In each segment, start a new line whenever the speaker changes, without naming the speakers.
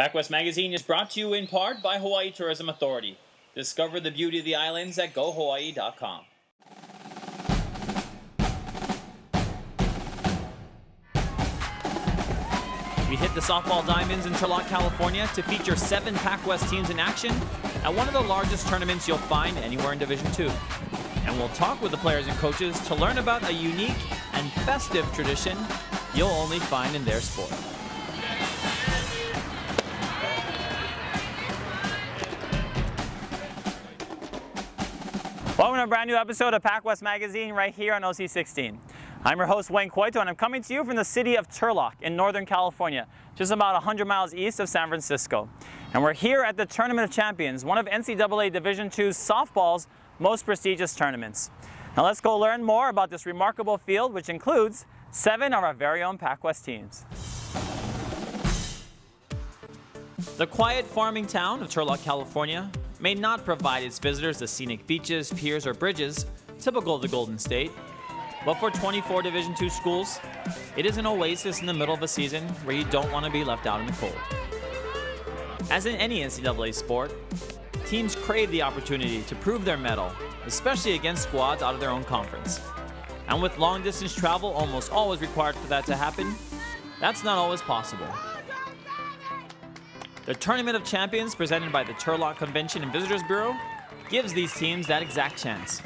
PacWest Magazine is brought to you in part by Hawaii Tourism Authority. Discover the beauty of the islands at GoHawaii.com. We hit the softball diamonds in Turlock, California to feature 7 PacWest teams in action at one of the largest tournaments you'll find anywhere in Division II. And we'll talk with the players and coaches to learn about a unique and festive tradition you'll only find in their sport. Welcome to a brand new episode of PacWest Magazine right here on OC16. I'm your host, Wayne Coito, and I'm coming to you from the city of Turlock in Northern California, just about 100 miles east of San Francisco. And we're here at the Tournament of Champions, one of NCAA Division II softball's most prestigious tournaments. Now let's go learn more about this remarkable field, which includes 7 of our very own PacWest teams. The quiet farming town of Turlock, California may not provide its visitors the scenic beaches, piers, or bridges typical of the Golden State, but for 24 Division II schools, it is an oasis in the middle of a season where you don't want to be left out in the cold. As in any NCAA sport, teams crave the opportunity to prove their mettle, especially against squads out of their own conference. And with long-distance travel almost always required for that to happen, that's not always possible. The Tournament of Champions, presented by the Turlock Convention and Visitors Bureau, gives these teams that exact chance,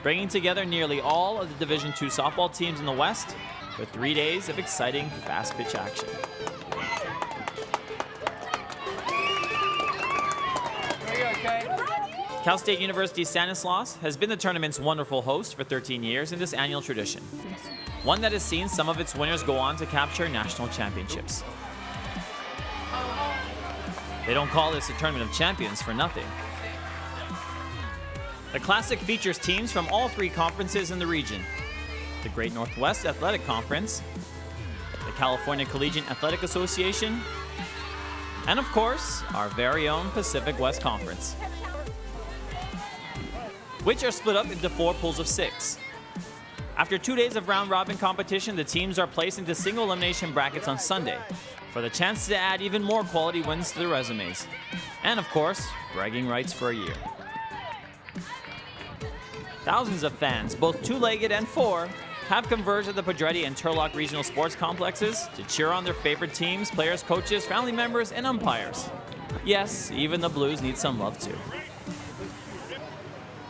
bringing together nearly all of the Division II softball teams in the West for 3 days of exciting fast-pitch action. Cal State University Stanislaus has been the tournament's wonderful host for 13 years in this annual tradition, one that has seen some of its winners go on to capture national championships. They don't call this a Tournament of Champions for nothing. The Classic features teams from all 3 conferences in the region: the Great Northwest Athletic Conference, the California Collegiate Athletic Association, and of course, our very own Pacific West Conference, which are split up into 4 pools of 6. After 2 days of round-robin competition, the teams are placed into single elimination brackets on Sunday for the chance to add even more quality wins to their resumes, and of course, bragging rights for a year. Thousands of fans, both 2-legged and 4, have converged at the Pedretti and Turlock regional sports complexes to cheer on their favorite teams, players, coaches, family members, and umpires. Yes, even the Blues need some love too.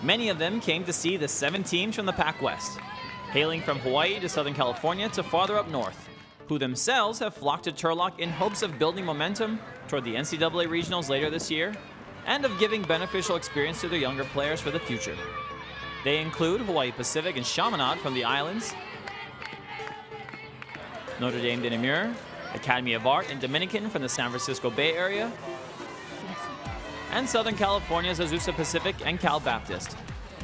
Many of them came to see the 7 teams from the PacWest, hailing from Hawaii to Southern California to farther up north, who themselves have flocked to Turlock in hopes of building momentum toward the NCAA regionals later this year and of giving beneficial experience to their younger players for the future. They include Hawai'i Pacific and Chaminade from the islands, Notre Dame de Namur, Academy of Art and Dominican from the San Francisco Bay Area, and Southern California's Azusa Pacific and Cal Baptist,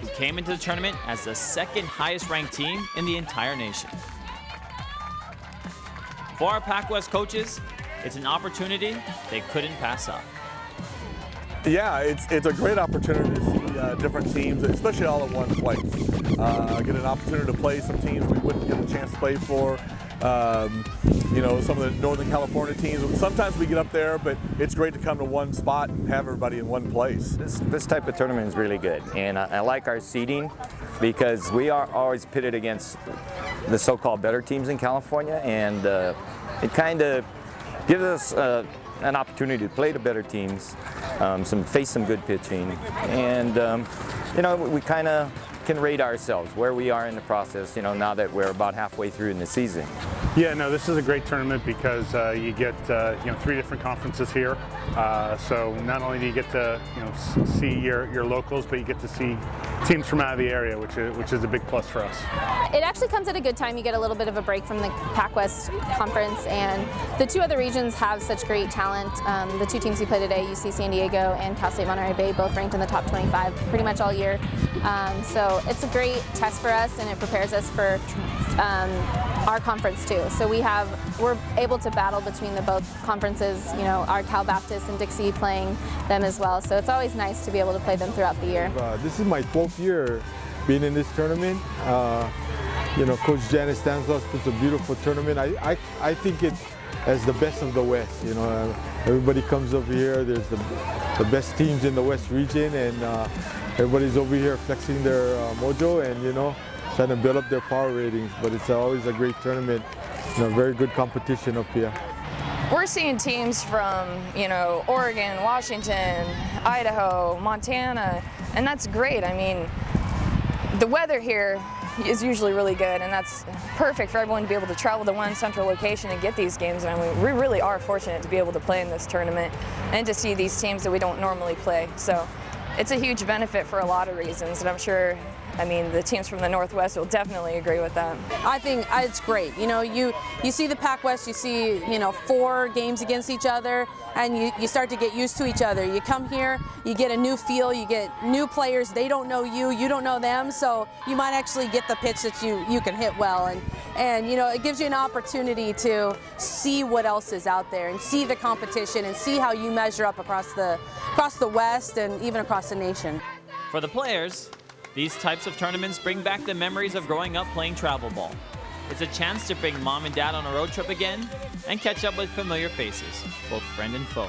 who came into the tournament as the 2nd highest ranked team in the entire nation. For our PacWest coaches, it's an opportunity they couldn't pass up.
Yeah, it's a great opportunity to see different teams, especially all in one place. Get an opportunity to play some teams we wouldn't get a chance to play for. You know, some of the Northern California teams. Sometimes we get up there, but it's great to come to one spot and have everybody in one place.
This type of tournament is really good, and I like our seeding because we are always pitted against the so-called better teams in California, and it kind of gives us an opportunity to play the better teams, face some good pitching, and you know, we kind of can rate ourselves where we are in the process, you know, now that we're about halfway through in the season.
Yeah, no, this is a great tournament because you get you know, 3 different conferences here. So not only do you get to, you know, see your locals, but you get to see teams from out of the area, which is a big plus for us.
It actually comes at a good time. You get a little bit of a break from the PacWest conference, and the 2 other regions have such great talent. The 2 teams we play today, UC San Diego and Cal State Monterey Bay, both ranked in the top 25 pretty much all year. So it's a great test for us, and it prepares us for our conference too. So we're able to battle between the both conferences, you know, our Cal Baptist and Dixie playing them as well. So it's always nice to be able to play them throughout the year.
This is my 12th year being in this tournament. You know, Coach Janet Stanislaus puts a beautiful tournament. I think it as the best of the West. You know, Everybody comes over here. There's the best teams in the West region, and everybody's over here flexing their mojo and, you know, trying to build up their power ratings. But it's always a great tournament, you know, very good competition up here.
We're seeing teams from, you know, Oregon, Washington, Idaho, Montana, and that's great. I mean, the weather here is usually really good, and that's perfect for everyone to be able to travel to one central location and get these games. And I mean, we really are fortunate to be able to play in this tournament and to see these teams that we don't normally play. So it's a huge benefit for a lot of reasons, and I'm sure, I mean, the teams from the Northwest will definitely agree with that.
I think it's great. You know, you see the PacWest, you see, you know, 4 games against each other, and you start to get used to each other. You come here, you get a new feel, you get new players, they don't know you, you don't know them, so you might actually get the pitch that you can hit well. And you know, it gives you an opportunity to see what else is out there and see the competition and see how you measure up across the West and even across the nation.
For the players, these types of tournaments bring back the memories of growing up playing travel ball. It's a chance to bring mom and dad on a road trip again and catch up with familiar faces, both friend and foe.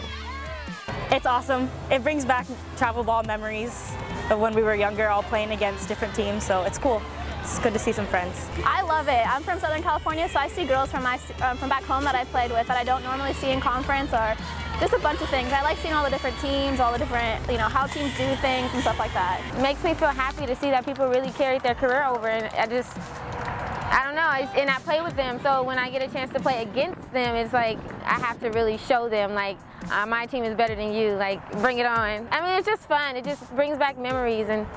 It's awesome. It brings back travel ball memories of when we were younger, all playing against different teams, so it's cool. It's good to see some friends.
I love it. I'm from Southern California, so I see girls from back home that I played with that I don't normally see in conference, or just a bunch of things. I like seeing all the different teams, all the different, you know, how teams do things and stuff like that. It makes me feel happy to see that people really carried their career over, and I don't know, and I play with them, so when I get a chance to play against them, it's like I have to really show them, like, my team is better than you, like, bring it on. I mean, it's just fun. It just brings back memories and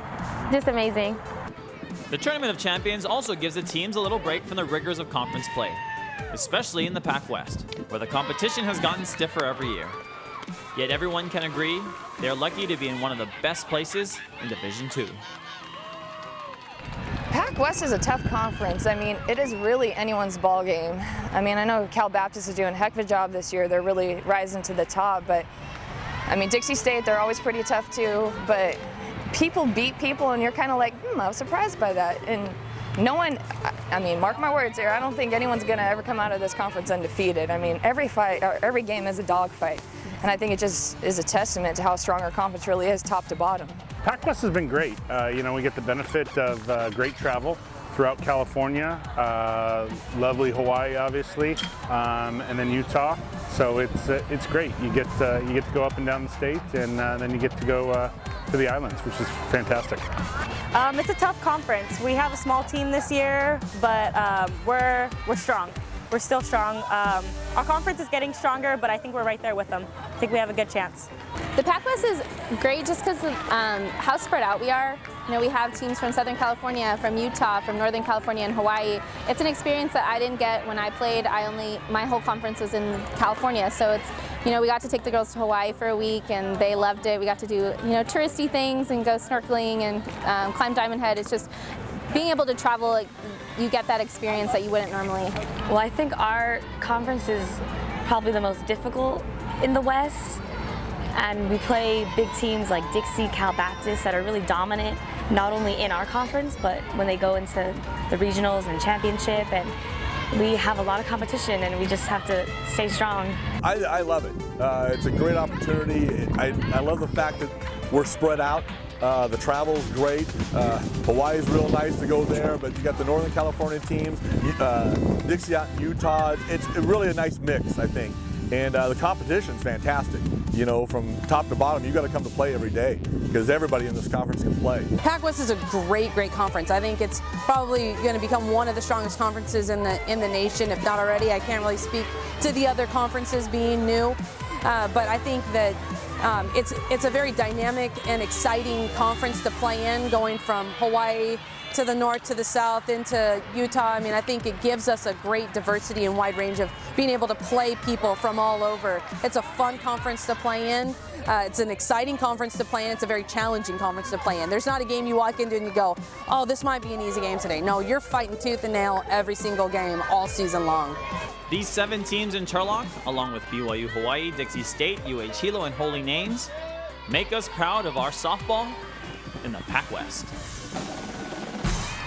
just amazing.
The Tournament of Champions also gives the teams a little break from the rigors of conference play, especially in the PacWest, where the competition has gotten stiffer every year. Yet everyone can agree they're lucky to be in one of the best places in Division II.
PacWest is a tough conference. I mean, it is really anyone's ball game. I mean, I know Cal Baptist is doing a heck of a job this year. They're really rising to the top, but I mean, Dixie State, they're always pretty tough too, but people beat people and you're kind of like, I was surprised by that. And no one, I mean, mark my words here, I don't think anyone's gonna ever come out of this conference undefeated. I mean, every fight, or every game is a dogfight. And I think it just is a testament to how strong our conference really is, top to bottom.
PacWest has been great. You know, we get the benefit of great travel throughout California, lovely Hawaii, obviously, and then Utah. So it's great. You get to go up and down the state, and then you get to go to the islands, which is fantastic.
It's a tough conference. We have a small team this year, but we're strong. We're still strong. Our conference is getting stronger, but I think we're right there with them. I think we have a good chance.
The PacWest is great just because of how spread out we are. You know, we have teams from Southern California, from Utah, from Northern California, and Hawaii. It's an experience that I didn't get when I played. My whole conference was in California, so it's, you know, we got to take the girls to Hawaii for a week, and they loved it. We got to do, you know, touristy things and go snorkeling and climb Diamond Head. It's just being able to travel. Like, you get that experience that you wouldn't normally.
Well, I think our conference is probably the most difficult in the West, and we play big teams like Dixie, Cal Baptist that are really dominant, not only in our conference, but when they go into the regionals and championship, and we have a lot of competition, and we just have to stay strong.
I love it. It's a great opportunity. I love the fact that we're spread out. The travel's great. Hawaii's real nice to go there, but you got the Northern California teams, Dixie out in Utah. It's really a nice mix, I think. And the competition's fantastic. You know, from top to bottom, you got to come to play every day because everybody in this conference can play.
PacWest is a great conference. I think it's probably going to become one of the strongest conferences in the nation, if not already. I can't really speak to the other conferences being new, but I think that it's a very dynamic and exciting conference to play in, going from Hawaii to the north, to the south, into Utah. I mean, I think it gives us a great diversity and wide range of being able to play people from all over. It's a fun conference to play in. It's an exciting conference to play in. It's a very challenging conference to play in. There's not a game you walk into and you go, oh, this might be an easy game today. No, you're fighting tooth and nail every single game all season long.
These 7 teams in Turlock, along with BYU Hawaii, Dixie State, UH Hilo, and Holy Names, make us proud of our softball in the PacWest.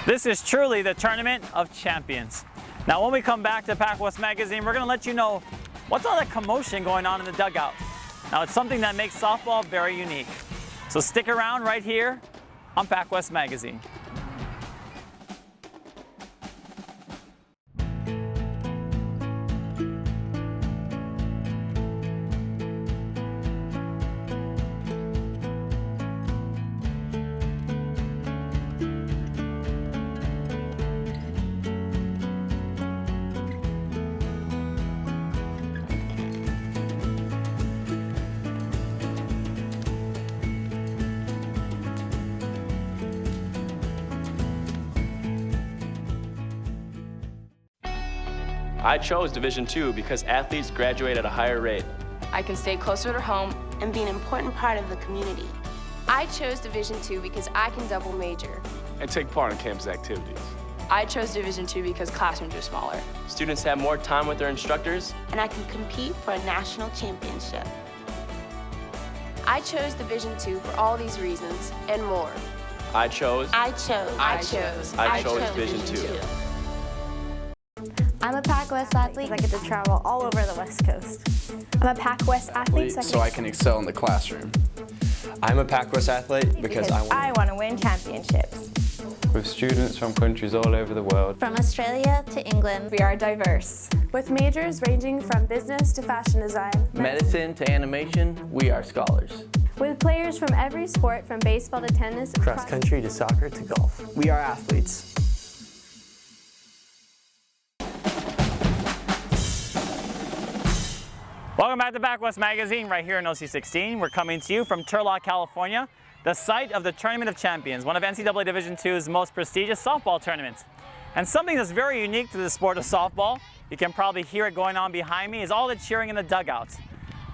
This is truly the Tournament of Champions. Now, when we come back to PacWest Magazine, we're going to let you know What's all that commotion going on in the dugout? Now, it's something that makes softball very unique. So stick around right here on PacWest Magazine.
I chose Division II because athletes graduate at a higher rate.
I can stay closer to home
and be an important part of the community.
I chose Division II because I can double major.
And take part in campus activities.
I chose Division II because classrooms are smaller.
Students have more time with their instructors.
And I can compete for a national championship.
I chose Division II for all these reasons and more.
I chose
Division II.
I'm a PacWest athlete.
I get to travel all over the West Coast.
I'm a PacWest athlete
so I can excel in the classroom.
I'm a PacWest athlete because
I want to win championships.
With students from countries all over the world.
From Australia to England.
We are diverse. With majors ranging from business to fashion design.
Medicine to animation, we are scholars.
With players from every sport, from baseball to tennis.
Cross country to soccer to golf.
We are athletes.
Welcome back to PacWest Magazine right here in OC16. We're coming to you from Turlock, California, the site of the Tournament of Champions, one of NCAA Division II's most prestigious softball tournaments. And something that's very unique to the sport of softball, you can probably hear it going on behind me, is all the cheering in the dugouts.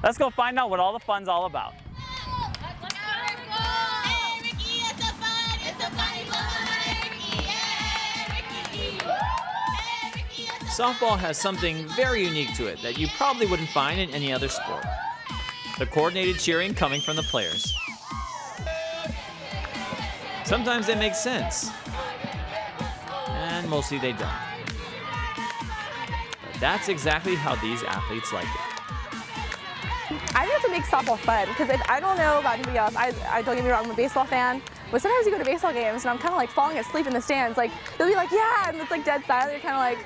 Let's go find out what all the fun's all about. Softball has something very unique to it that you probably wouldn't find in any other sport. The coordinated cheering coming from the players. Sometimes they make sense, and mostly they don't. But that's exactly how these athletes like it.
I think that's what makes softball fun, because I don't know about anybody else. I don't get me wrong, I'm a baseball fan, but sometimes you go to baseball games and I'm kind of like falling asleep in the stands. Like, they'll be like, yeah, and it's like dead silent. You're kind of like,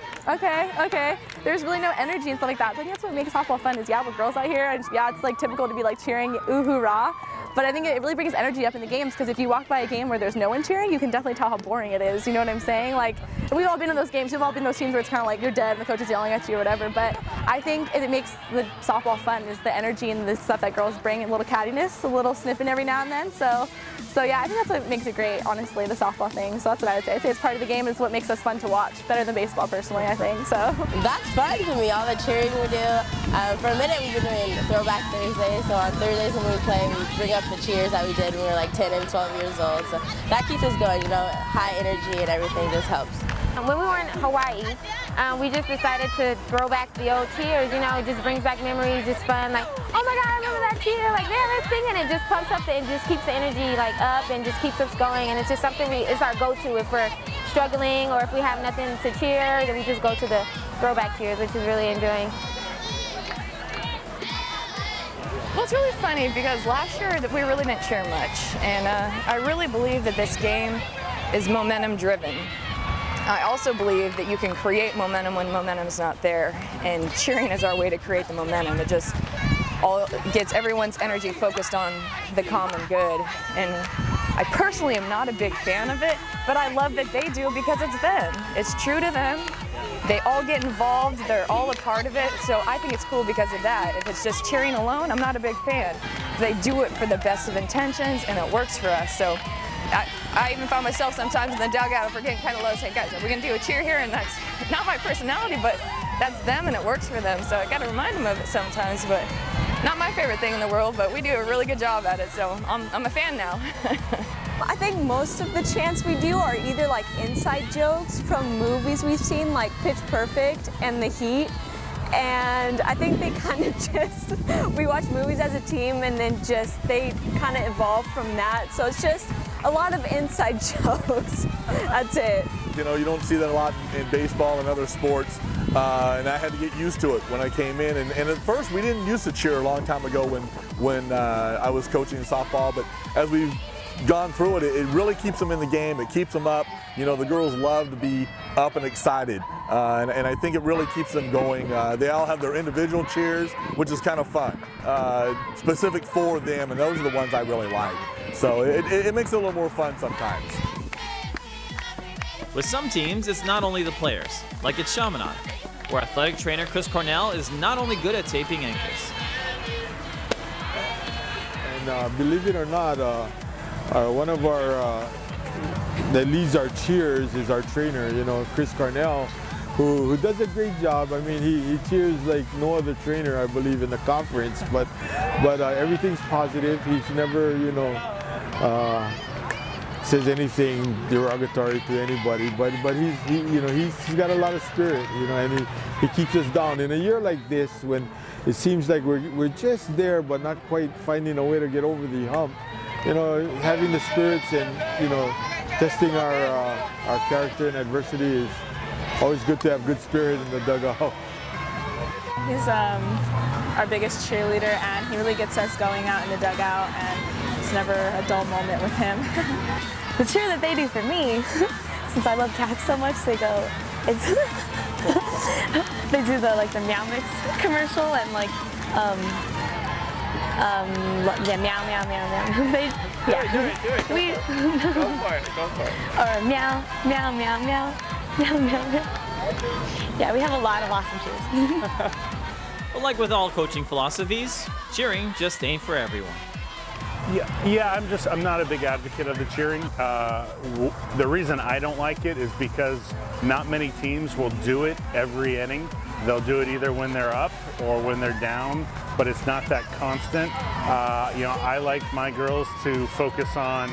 okay. There's really no energy and stuff like that. So I think that's what makes softball fun is, yeah, we're girls out here, and yeah, it's like typical to be like cheering, ooh, hoorah. But I think it really brings energy up in the games, because if you walk by a game where there's no one cheering, you can definitely tell how boring it is. You know what I'm saying? Like, we've all been in those games. We've all been in those teams where it's kind of like you're dead and the coach is yelling at you or whatever. But I think it makes the softball fun is the energy and the stuff that girls bring, and a little cattiness, a little sniffing every now and then. So yeah, I think that's what makes it great, honestly, the softball thing. So that's what I would say. I'd say it's part of the game. It's what makes us fun to watch, better than baseball, personally, I think. So
that's fun to me, all the cheering we do. For a minute, we've been doing Throwback Thursday. So on Thursdays when we play, we bring up the cheers that we did when we were like 10 and 12 years old. So that keeps us going, you know, high energy and everything just helps.
When we were in Hawaii, we just decided to throw back the old cheers, you know, it just brings back memories, just fun, like, oh my God, I remember that cheer, like, yeah, let's sing it. It just pumps up, it just keeps the energy, like, up and just keeps us going, and it's just something it's our go-to if we're struggling or if we have nothing to cheer, then we just go to the throwback cheers, which is really enjoying.
Well, it's really funny because last year we really didn't cheer much, and I really believe that this game is momentum driven. I also believe that you can create momentum when momentum's not there, and cheering is our way to create the momentum. It just all gets everyone's energy focused on the common good, and I personally am not a big fan of it, but I love that they do because it's them. It's true to them. They all get involved, they're all a part of it, so I think it's cool because of that. If it's just cheering alone, I'm not a big fan. They do it for the best of intentions, and it works for us. So I even found myself sometimes in the dugout if we're getting kind of low saying, guys, are we going to do a cheer here? And that's not my personality, but that's them and it works for them. So I got to remind them of it sometimes, but not my favorite thing in the world, but we do a really good job at it, so I'm a fan now.
I think most of the chants we do are either like inside jokes from movies we've seen, like Pitch Perfect and The Heat. And I think they kind of just, we watch movies as a team and then just, they kind of evolve from that. So it's just a lot of inside jokes. That's it.
You know, you don't see that a lot in baseball and other sports. and I had to get used to it when I came in. And at first, we didn't used to cheer a long time ago when I was coaching softball, but as we've gone through it, it really keeps them in the game. It keeps them up. You know, the girls love to be up and excited, and I think it really keeps them going. They all have their individual cheers, which is kind of fun, specific for them, and those are the ones I really like. So it makes it a little more fun sometimes.
With some teams, it's not only the players, like at Chaminade, where athletic trainer Chris Cornell is not only good at taping ankles.
And believe it or not, one of our that leads our cheers is our trainer, you know, Chris Cornell, who does a great job. I mean, he cheers like no other trainer, I believe, in the conference. But everything's positive. He's never, you know, says anything derogatory to anybody. But he's got a lot of spirit, you know, and he keeps us down. In a year like this, when it seems like we're just there, but not quite finding a way to get over the hump. You know, having the spirits and, you know, testing our character in adversity is always good to have good spirit in the dugout.
He's our biggest cheerleader, and he really gets us going out in the dugout, and it's never a dull moment with him.
The cheer that they do for me, since I love cats so much, they go, they do the Meow Mix commercial and yeah, meow, meow, meow, meow.
Do it. Go for it.
Or meow, meow, meow, meow, meow, meow, meow. Yeah, we have a lot of awesome cheers.
But like with all coaching philosophies, cheering just ain't for everyone.
Yeah, I'm not a big advocate of the cheering. The reason I don't like it is because not many teams will do it every inning. They'll do it either when they're up or when they're down, but it's not that constant. You know, I like my girls to focus on,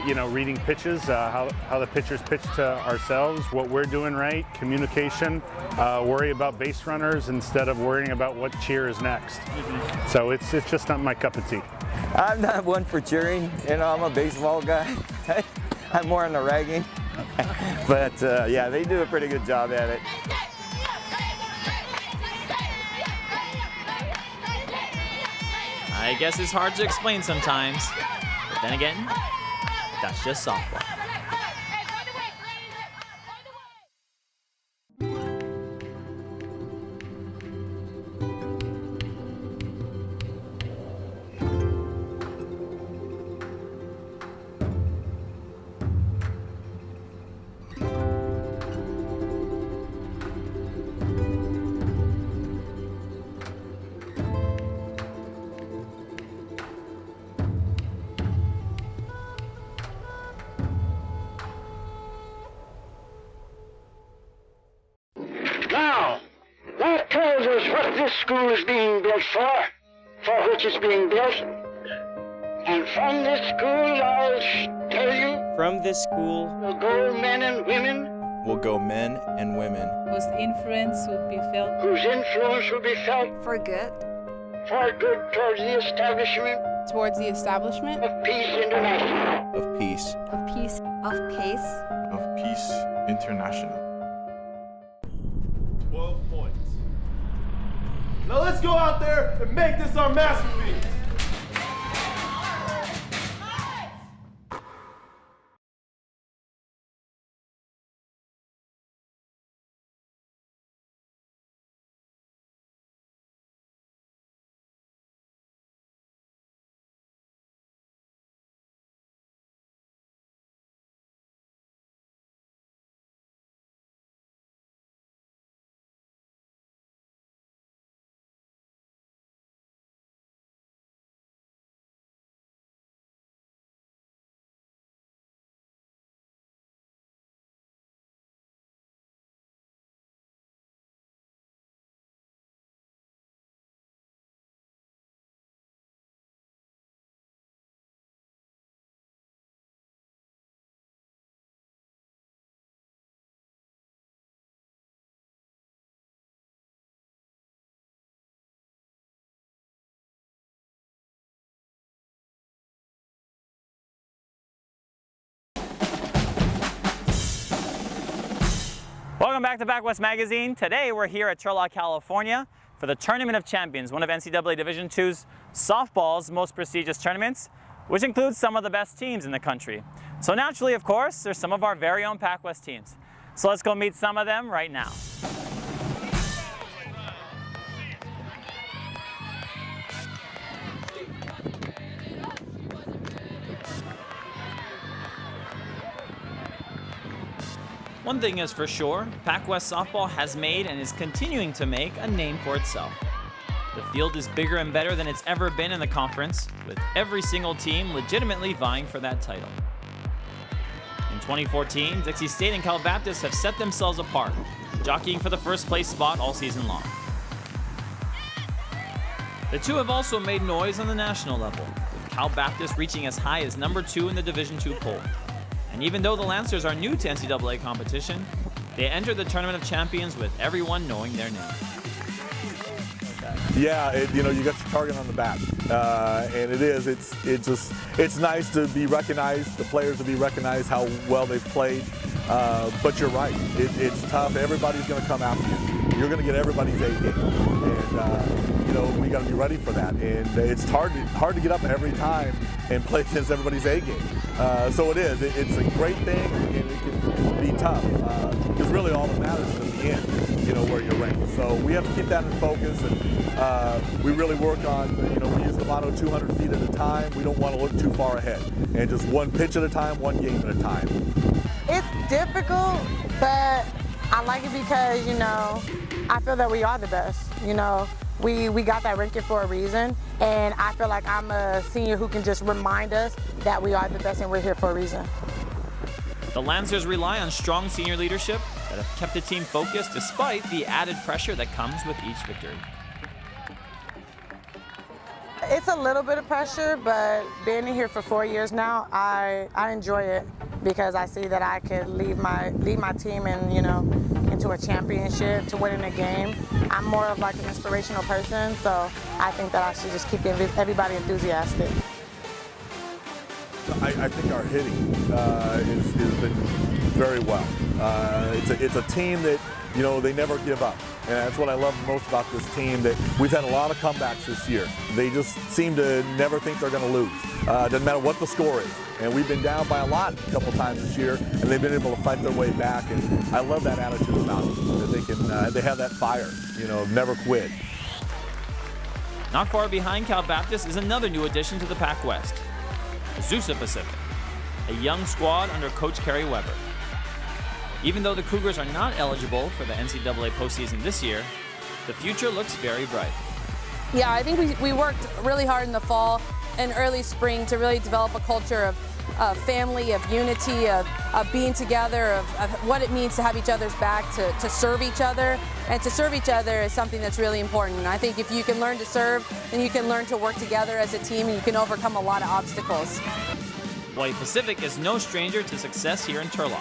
you know, reading pitches, how the pitchers pitch to ourselves, what we're doing right, communication, worry about base runners instead of worrying about what cheer is next. So it's just not my cup of tea.
I'm not one for cheering. You know, I'm a baseball guy. I'm more on the ragging. But yeah, they do a pretty good job at it.
I guess it's hard to explain sometimes, but then again, that's just softball.
Now, that tells us what this school is being built for which it's being built. And from this school, I'll tell you,
from this school
will go men and women.
Will go men and women.
Whose influence would be felt.
Whose influence will be felt.
For good.
For good towards the establishment.
Towards the establishment.
Of Peace International.
Of peace.
Of peace. Of peace.
Of Peace International.
12 points. Now let's go out there and make this our masterpiece.
Welcome back to PacWest Magazine. Today we're here at Turlock, California for the Tournament of Champions, one of NCAA Division II's softball's most prestigious tournaments, which includes some of the best teams in the country. So naturally, of course, there's some of our very own PacWest teams. So let's go meet some of them right now. One thing is for sure, PacWest softball has made and is continuing to make a name for itself. The field is bigger and better than it's ever been in the conference, with every single team legitimately vying for that title. In 2014, Dixie State and Cal Baptist have set themselves apart, jockeying for the first place spot all season long. The two have also made noise on the national level, with Cal Baptist reaching as high as #2 in the Division II poll. And even though the Lancers are new to NCAA competition, they entered the Tournament of Champions with everyone knowing their name.
Yeah, you got your target on the back, and it's nice to be recognized, the players to be recognized how well they've played. But you're right, it's tough. Everybody's going to come after you. You're going to get everybody's A game, and we got to be ready for that. And it's hard to get up every time and play against everybody's A game. So it is. It's a great thing, and it can be tough. Because really all that matters is in the end, where you're ranked. So we have to keep that in focus, and we really work on, we use the motto 200 feet at a time. We don't want to look too far ahead, and just one pitch at a time, one game at a time.
It's difficult, but I like it because, I feel that we are the best. We got that ranking for a reason, and I feel like I'm a senior who can just remind us that we are the best and we're here for a reason.
The Lancers rely on strong senior leadership that have kept the team focused despite the added pressure that comes with each victory.
It's a little bit of pressure, but being in here for 4 years now, I enjoy it because I see that I could lead my team and into a championship, to winning a game. I'm more of like an inspirational person, so I think that I should just keep everybody enthusiastic.
I think our hitting has been very well. It's a team that they never give up, and that's what I love most about this team. That we've had a lot of comebacks this year. They just seem to never think they're going to lose. Doesn't matter what the score is, and we've been down by a lot a couple times this year, and they've been able to fight their way back. And I love that attitude about them. That they have that fire, never quit.
Not far behind Cal Baptist is another new addition to the PacWest, Azusa Pacific, a young squad under Coach Kerry Weber. Even though the Cougars are not eligible for the NCAA postseason this year, the future looks very bright.
Yeah, I think we worked really hard in the fall and early spring to really develop a culture of family, of unity, of being together, of what it means to have each other's back, to serve each other. And to serve each other is something that's really important. And I think if you can learn to serve, then you can learn to work together as a team and you can overcome a lot of obstacles.
Hawaii Pacific is no stranger to success here in Turlock.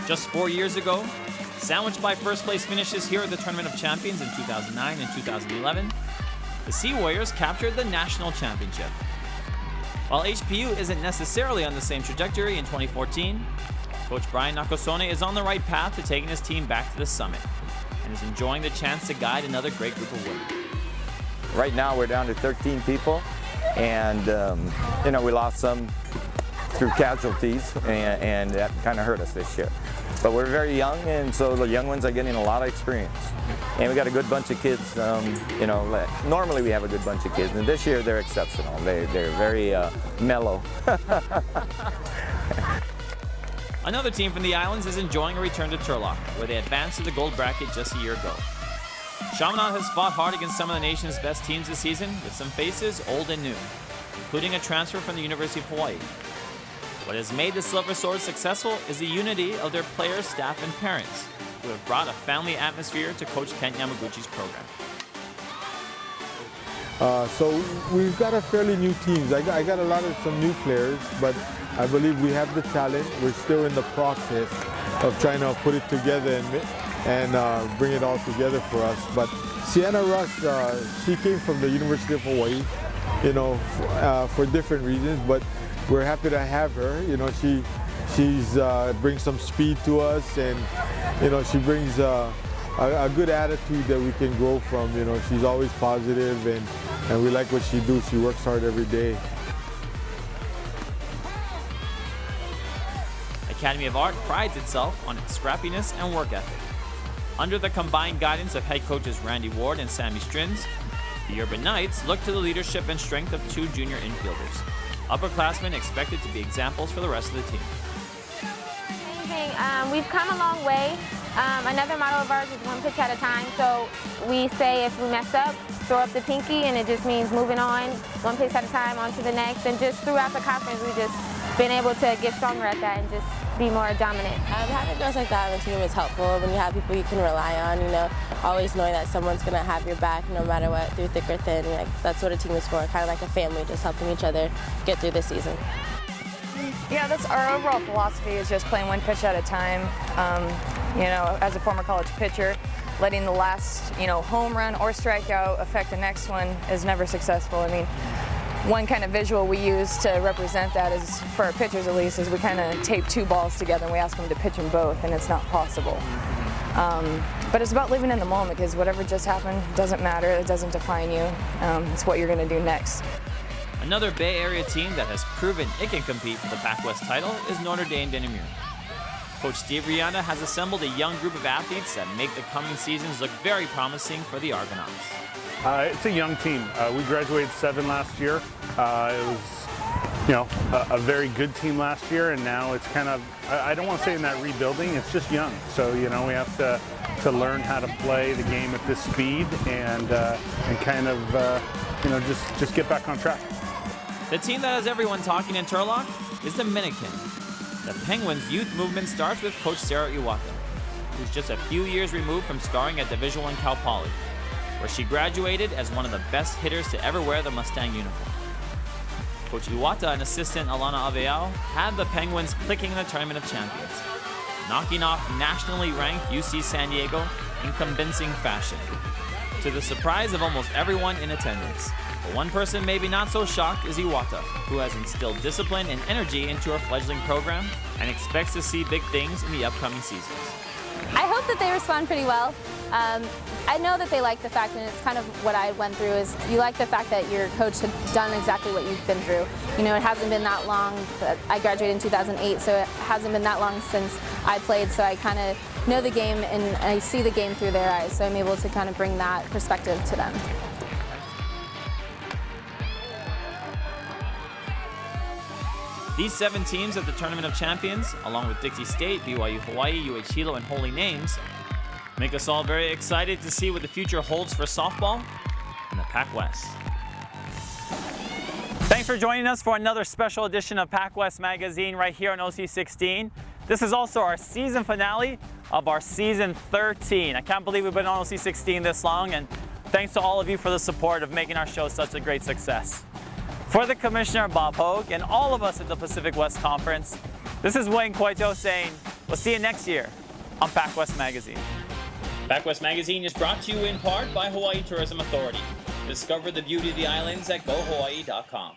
Just 4 years ago, sandwiched by first place finishes here at the Tournament of Champions in 2009 and 2011, the Sea Warriors captured the national championship. While HPU isn't necessarily on the same trajectory in 2014, Coach Brian Nakasone is on the right path to taking his team back to the summit and is enjoying the chance to guide another great group of women.
Right now we're down to 13 people, and we lost some through casualties, and that kind of hurt us this year. But we're very young, and so the young ones are getting a lot of experience. And we got a good bunch of kids, normally we have a good bunch of kids, and this year they're exceptional. They're very mellow.
Another team from the islands is enjoying a return to Turlock, where they advanced to the gold bracket just a year ago. Chaminade has fought hard against some of the nation's best teams this season, with some faces old and new, including a transfer from the University of Hawaii. What has made the Silver Swords successful is the unity of their players, staff, and parents, who have brought a family atmosphere to Coach Kent Yamaguchi's program.
So we've got a fairly new team. I got some new players, but I believe we have the talent. We're still in the process of trying to put it together and bring it all together for us. But Sienna Russ, she came from the University of Hawaii, for different reasons, but we're happy to have her. She's brings some speed to us, and she brings a good attitude that we can grow from. She's always positive, and we like what she does. She works hard every day.
Academy of Art prides itself on its scrappiness and work ethic. Under the combined guidance of head coaches Randy Ward and Sammy Strins, the Urban Knights look to the leadership and strength of 2 junior infielders. Upperclassmen expected to be examples for the rest of the team.
Amazing. We've come a long way. Another motto of ours is 1 pitch at a time. So we say if we mess up, throw up the pinky, and it just means moving on, 1 pitch at a time, on to the next. And just throughout the conference, we've just been able to get stronger at that and just be more dominant.
Having girls like that on the team is helpful when you have people you can rely on, always knowing that someone's going to have your back no matter what, through thick or thin. That's what a team is for, kind of like a family, just helping each other get through the season.
Yeah, that's our overall philosophy, is just playing 1 pitch at a time. As a former college pitcher, letting the last, home run or strikeout affect the next one is never successful. I mean, one kind of visual we use to represent that is, for our pitchers at least, is we kind of tape 2 balls together and we ask them to pitch them both, and it's not possible. But it's about living in the moment, because whatever just happened doesn't matter. It doesn't define you. It's what you're going to do next.
Another Bay Area team that has proven it can compete for the PacWest title is Notre Dame de Namur. Coach Steve Rihanna has assembled a young group of athletes that make the coming seasons look very promising for the Argonauts.
It's a young team. We graduated 7 last year. It was, a very good team last year, and now it's kind of, I don't want to say in that rebuilding, it's just young. So, we have to learn how to play the game at this speed and kind of, just get back on track.
The team that has everyone talking in Turlock is Dominican. The Penguins' youth movement starts with Coach Sarah Iwata, who's just a few years removed from starring at Division I Cal Poly, where she graduated as one of the best hitters to ever wear the Mustang uniform. Coach Iwata and assistant Alana Aveao had the Penguins clicking in the Tournament of Champions, knocking off nationally ranked UC San Diego in convincing fashion, to the surprise of almost everyone in attendance. But one person maybe not so shocked is Iwata, who has instilled discipline and energy into her fledgling program and expects to see big things in the upcoming seasons.
I hope that they respond pretty well. I know that they like the fact, and it's kind of what I went through, is you like the fact that your coach had done exactly what you've been through. It hasn't been that long. I graduated in 2008, so it hasn't been that long since I played, so I kind of know the game and I see the game through their eyes, so I'm able to kind of bring that perspective to them.
These 7 teams at the Tournament of Champions, along with Dixie State, BYU Hawai'i, UH Hilo, and Holy Names, make us all very excited to see what the future holds for softball in the PacWest. Thanks for joining us for another special edition of PacWest Magazine right here on OC16. This is also our season finale of our season 13. I can't believe we've been on OC16 this long, and thanks to all of you for the support of making our show such a great success. For the Commissioner, Bob Hogue, and all of us at the Pacific West Conference, this is Wayne Coito saying, we'll see you next year on PacWest Magazine. PacWest Magazine is brought to you in part by Hawaii Tourism Authority. Discover the beauty of the islands at GoHawaii.com.